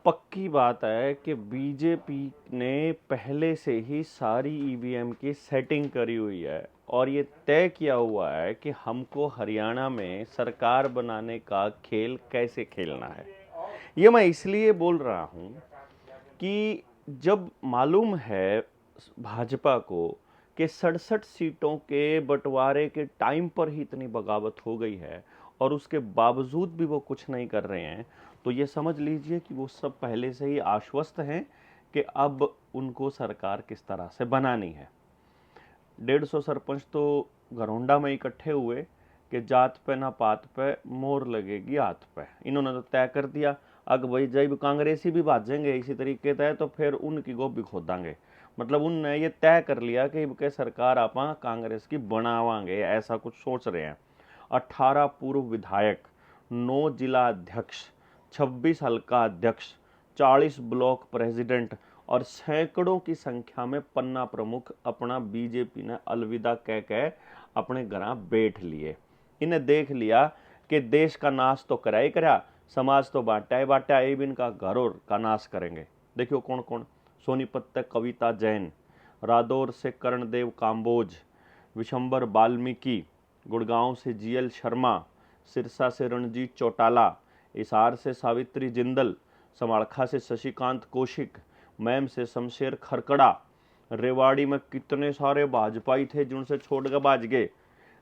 पक्की बात है कि बीजेपी ने पहले से ही सारी ईवीएम की सेटिंग करी हुई है और ये तय किया हुआ है कि हमको हरियाणा में सरकार बनाने का खेल कैसे खेलना है। ये मैं इसलिए बोल रहा हूँ कि जब मालूम है भाजपा को कि 67 सीटों के बंटवारे के टाइम पर ही इतनी बगावत हो गई है और उसके बावजूद भी वो कुछ नहीं कर रहे हैं, तो ये समझ लीजिए कि वो सब पहले से ही आश्वस्त हैं कि अब उनको सरकार किस तरह से बनानी है। 150 सरपंच तो घरौंडा में इकट्ठे हुए कि जात पे ना पात पे मोर लगेगी हाथ पे। इन्होंने तो तय कर दिया अग भाई जब कांग्रेसी भी भाजेंगे इसी तरीके तय तो फिर उनकी गोभी खोदांगे। मतलब उनने ये तय कर लिया कि के सरकार आप कांग्रेस की बनावांगे, ऐसा कुछ सोच रहे हैं। 18 पूर्व विधायक, 9 जिला अध्यक्ष, 26 हल्का अध्यक्ष, 40 ब्लॉक प्रेसिडेंट और सैकड़ों की संख्या में पन्ना प्रमुख अपना बीजेपी ने अलविदा कह के अपने घर बैठ लिए। इन्हें देख लिया कि देश का नाश तो करा ही करा, समाज तो बांटा ही बांटा, ये भी इनका घर और का नाश करेंगे। देखियो कौन कौन, सोनीपत से कविता जैन, रादौर से कर्णदेव काम्बोज, विशंबर वाल्मीकि, गुड़गांव से जीएल शर्मा, सिरसा से रणजीत चौटाला, हिसार से सावित्री जिंदल, समाड़खा से शशिकांत कौशिक, मैम से शमशेर खरकड़ा। रेवाड़ी में कितने सारे भाजपाई थे जिनसे छोड़ के भाज गए।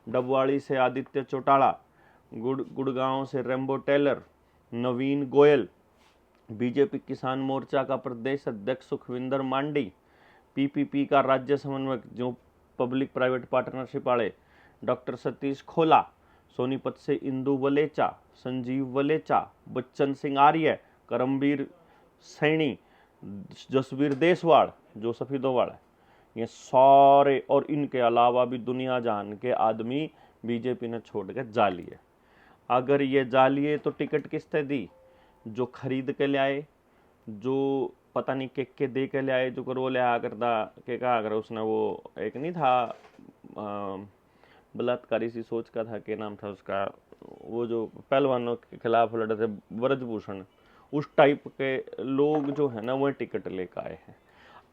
डबवाड़ी से आदित्य चौटाला, गुड़गांव से रेम्बो टेलर, नवीन गोयल, बीजेपी किसान मोर्चा का प्रदेश अध्यक्ष सुखविंदर मांडी, पीपीपी का राज्य समन्वयक जो पब्लिक प्राइवेट पार्टनरशिप वाले डॉक्टर सतीश खोला, सोनीपत से इंदु वलेचा, संजीव वलेचा, बच्चन सिंह आर्य, करमबीर सैनी, जसवीर देसवाड़ जो सफीदोवाड़ है, ये सारे और इनके अलावा भी दुनिया जान के आदमी बीजेपी ने छोड़ के जा लिए। अगर ये जा लिए तो टिकट किसने दी? जो खरीद के ले आए, जो पता नहीं के दे के ले आए, जो कर वो ले आ करता के कहा अगर उसने वो एक नहीं था बलात्कारी सी सोच का था, के नाम था उसका, वो जो पहलवानों के खिलाफ लड़े थे, ब्रजभूषण, उस टाइप के लोग जो है ना वो टिकट लेकर आए हैं।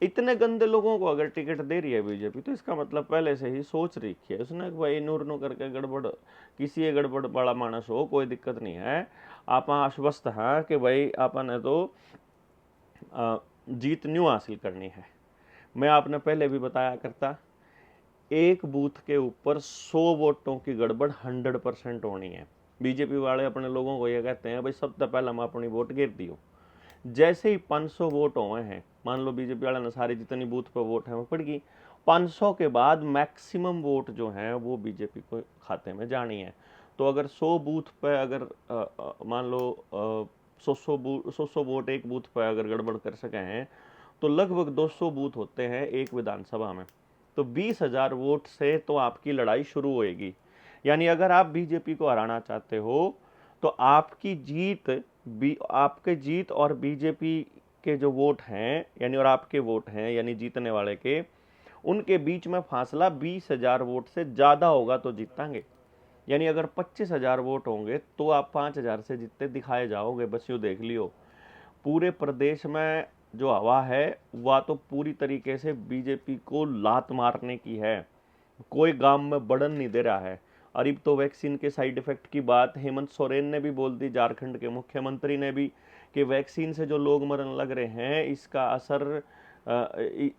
इतने गंदे लोगों को अगर टिकट दे रही है बीजेपी तो इसका मतलब पहले से ही सोच रखी है उसने कि भाई नूर नो करके गड़बड़, किसी गड़बड़ बड़ा मानस हो कोई दिक्कत नहीं है, आप आश्वस्त हैं कि भाई आपने तो जीत न्यू हासिल करनी है। मैं आपने पहले भी बताया करता, एक बूथ के ऊपर 100 वोटों की गड़बड़ 100% होनी है। बीजेपी वाले अपने लोगों को ये कहते हैं भाई सबसे पहले हम अपनी वोट गिर दियो। जैसे ही 500 वोट हुए हैं, मान लो बीजेपी वाले ने सारी जितनी बूथ पर वोट है वो पड़ गई, 500 के बाद मैक्सिमम वोट जो है वो बीजेपी को खाते में जानी है। तो अगर 100 बूथ पे अगर मान लो 100 वोट एक बूथ पर अगर गड़बड़ कर सके हैं तो लगभग 200 बूथ होते हैं एक विधानसभा में, तो 20,000 वोट से तो आपकी लड़ाई शुरू होएगी। यानी अगर आप बीजेपी को हराना चाहते हो तो आपके जीत और बीजेपी के जो वोट हैं यानी और आपके वोट हैं यानी जीतने वाले के, उनके बीच में फासला 20,000 वोट से ज़्यादा होगा तो जीतेंगे। यानी अगर 25,000 वोट होंगे तो आप 5,000 से जीतते दिखाए जाओगे। बस यूँ देख लियो, पूरे प्रदेश में जो हवा है वह तो पूरी तरीके से बीजेपी को लात मारने की है, कोई गांव में बढ़न नहीं दे रहा है। और अब तो वैक्सीन के साइड इफेक्ट की बात हेमंत सोरेन ने भी बोल दी, झारखंड के मुख्यमंत्री ने भी, कि वैक्सीन से जो लोग मरने लग रहे हैं इसका असर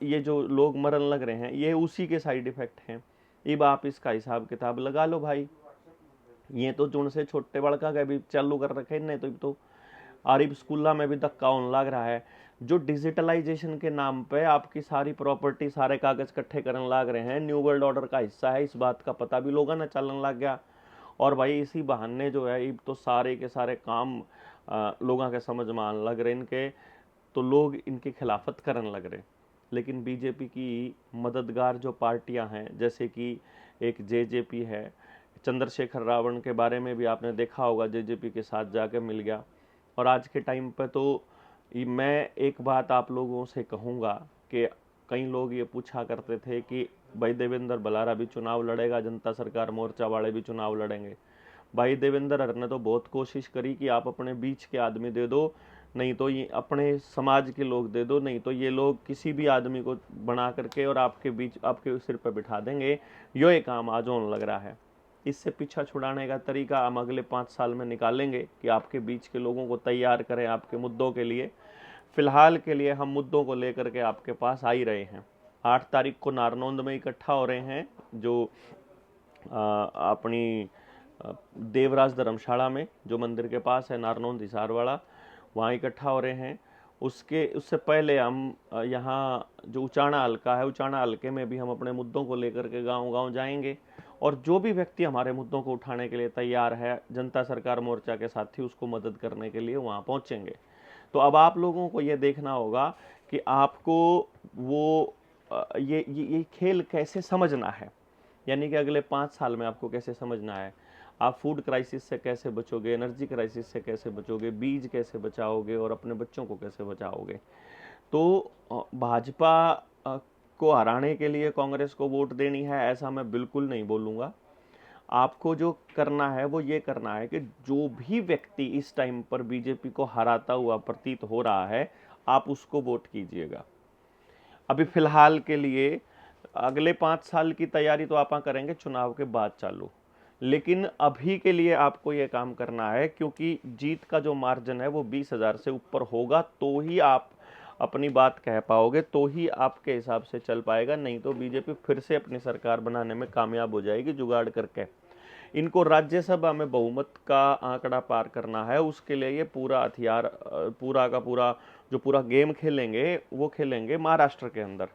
ये जो लोग मरने लग रहे हैं ये उसी के साइड इफेक्ट हैं। अब आप इसका हिसाब किताब लगा लो भाई। ये तो जुन से छोटे बड़का का भी चालू कर रखे नहीं तो आरिफ स्कूला में भी धक्का होने लग रहा है। जो डिजिटलाइजेशन के नाम पे आपकी सारी प्रॉपर्टी सारे कागज इकट्ठे करने लग रहे हैं, न्यू वर्ल्ड ऑर्डर का हिस्सा है, इस बात का पता भी लोगों ने चलने लग गया। और भाई इसी बहाने जो है अब तो सारे के सारे काम लोगों के समझ में आने लग रहे इनके, तो लोग इनकी खिलाफत करने लग रहे। लेकिन बीजेपी की मददगार जो पार्टियां हैं जैसे कि एक जेजेपी है, चंद्रशेखर रावण के बारे में भी आपने देखा होगा, जेजेपी के साथ जाके मिल गया। और आज के टाइम पे तो मैं एक बात आप लोगों से कहूँगा कि कई लोग ये पूछा करते थे कि भाई देवेंद्र बलारा भी चुनाव लड़ेगा, जनता सरकार मोर्चा वाले भी चुनाव लड़ेंगे। भाई देवेंद्र ने तो बहुत कोशिश करी कि आप अपने बीच के आदमी दे दो नहीं तो ये अपने समाज के लोग दे दो, नहीं तो ये लोग किसी भी आदमी को बना करके और आपके बीच आपके सिर पर बिठा देंगे। ये काम आज होने लग रहा है। इससे पीछा छुड़ाने का तरीका हम अगले 5 साल में निकालेंगे कि आपके बीच के लोगों को तैयार करें आपके मुद्दों के लिए। फिलहाल के लिए हम मुद्दों को लेकर के आपके पास आ ही रहे हैं। 8 तारीख को नारनौंद में इकट्ठा हो रहे हैं, जो अपनी देवराज धर्मशाला में, जो मंदिर के पास है नारनौंद हिसार वाला, वहाँ इकट्ठा हो रहे हैं। उससे पहले हम यहाँ जो उचाना हल्का है, उचाना हल्के में भी हम अपने मुद्दों को लेकर के गांव-गांव जाएंगे और जो भी व्यक्ति हमारे मुद्दों को उठाने के लिए तैयार है, जनता सरकार मोर्चा के साथी उसको मदद करने के लिए वहाँ पहुँचेंगे। तो अब आप लोगों को ये देखना होगा कि आपको वो ये खेल कैसे समझना है, यानी कि अगले 5 साल में आपको कैसे समझना है। आप फूड क्राइसिस से कैसे बचोगे, एनर्जी क्राइसिस से कैसे बचोगे, बीज कैसे बचाओगे और अपने बच्चों को कैसे बचाओगे। तो भाजपा को हराने के लिए कांग्रेस को वोट देनी है ऐसा मैं बिल्कुल नहीं बोलूँगा। आपको जो करना है वो ये करना है कि जो भी व्यक्ति इस टाइम पर बीजेपी को हराता हुआ प्रतीत हो रहा है, आप उसको वोट कीजिएगा। अभी फिलहाल के लिए अगले 5 साल की तैयारी तो आप करेंगे चुनाव के बाद चालू, लेकिन अभी के लिए आपको ये काम करना है, क्योंकि जीत का जो मार्जिन है वो 20,000 से ऊपर होगा तो ही आप अपनी बात कह पाओगे, तो ही आपके हिसाब से चल पाएगा। नहीं तो बीजेपी फिर से अपनी सरकार बनाने में कामयाब हो जाएगी जुगाड़ करके। इनको राज्यसभा में बहुमत का आंकड़ा पार करना है, उसके लिए ये पूरा हथियार पूरा का पूरा जो पूरा गेम खेलेंगे वो खेलेंगे महाराष्ट्र के अंदर।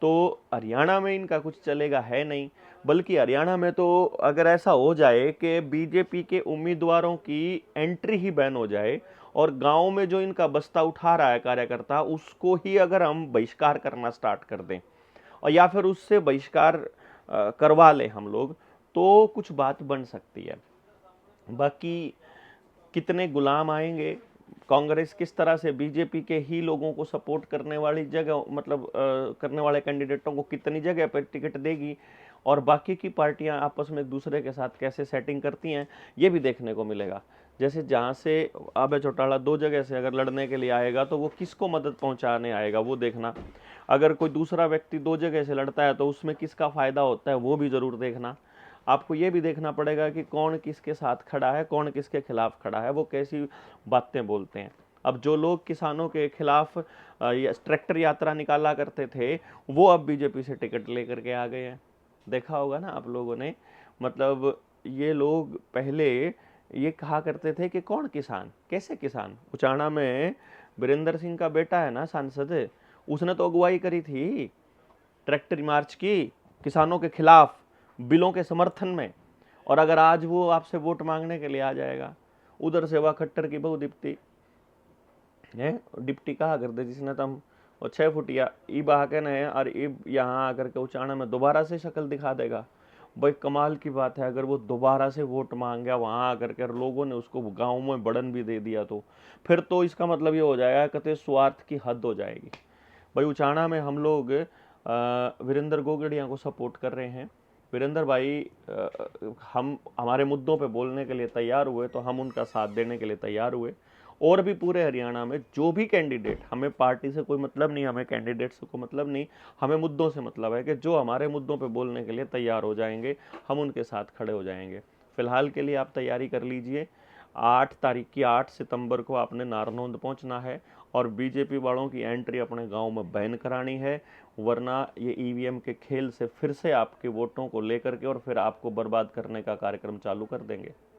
तो हरियाणा में इनका कुछ चलेगा है नहीं, बल्कि हरियाणा में तो अगर ऐसा हो जाए कि बीजेपी के उम्मीदवारों की एंट्री ही बैन हो जाए और गांव में जो इनका बस्ता उठा रहा है कार्यकर्ता, उसको ही अगर हम बहिष्कार करना स्टार्ट कर दें और या फिर उससे बहिष्कार करवा लें हम लोग, तो कुछ बात बन सकती है। बाकी कितने गुलाम आएंगे, कांग्रेस किस तरह से बीजेपी के ही लोगों को सपोर्ट करने वाली जगह मतलब करने वाले कैंडिडेटों को कितनी जगह पर टिकट देगी और बाकी की पार्टियां आपस में एक दूसरे के साथ कैसे सेटिंग करती हैं, ये भी देखने को मिलेगा। जैसे जहां से अभय चौटाला 2 जगह से अगर लड़ने के लिए आएगा तो वो किसको मदद पहुंचाने आएगा वो देखना। अगर कोई दूसरा व्यक्ति 2 जगह से लड़ता है तो उसमें किसका फायदा होता है वो भी जरूर देखना। आपको ये भी देखना पड़ेगा कि कौन किसके साथ खड़ा है, कौन किसके खिलाफ खड़ा है, वो कैसी बातें बोलते हैं। अब जो लोग किसानों के खिलाफ ट्रैक्टर यात्रा निकाला करते थे, वो अब बीजेपी से टिकट लेकर के आ गए हैं। देखा होगा ना आप लोगों ने, मतलब ये लोग पहले ये कहा करते थे कि कौन किसान, कैसे किसान। उचाना में वीरेंद्र सिंह का बेटा है ना सांसद, उसने तो अगुवाई करी थी ट्रैक्टर मार्च की किसानों के खिलाफ, बिलों के समर्थन में। और अगर आज वो आपसे वोट मांगने के लिए आ जाएगा, उधर से वह खट्टर की बहु डिप्टी है, डिप्टी कहा करते जिसने तम और 6 फुटिया ई बहाके ने और यहाँ आकर के उचाना में दोबारा से शक्ल दिखा देगा। भाई कमाल की बात है, अगर वो दोबारा से वोट मांग गया वहां आकर के लोगों ने उसको गाँव में बढ़न भी दे दिया, तो फिर तो इसका मतलब ये हो जाएगा कहते स्वार्थ की हद हो जाएगी। भाई उचाना में हम लोग वीरेंद्र गोगड़िया को सपोर्ट कर रहे हैं। वीरेंद्र भाई हम हमारे मुद्दों पे बोलने के लिए तैयार हुए तो हम उनका साथ देने के लिए तैयार हुए। और भी पूरे हरियाणा में जो भी कैंडिडेट, हमें पार्टी से कोई मतलब नहीं, हमें कैंडिडेट से कोई मतलब नहीं, हमें मुद्दों से मतलब है कि जो हमारे मुद्दों पे बोलने के लिए तैयार हो जाएंगे हम उनके साथ खड़े हो जाएंगे। फिलहाल के लिए आप तैयारी कर लीजिए। 8 तारीख की 8 सितंबर को आपने नारनौंद पहुंचना है और बीजेपी वालों की एंट्री अपने गांव में बैन करानी है, वरना ये ईवीएम के खेल से फिर से आपके वोटों को लेकर के और फिर आपको बर्बाद करने का कार्यक्रम चालू कर देंगे।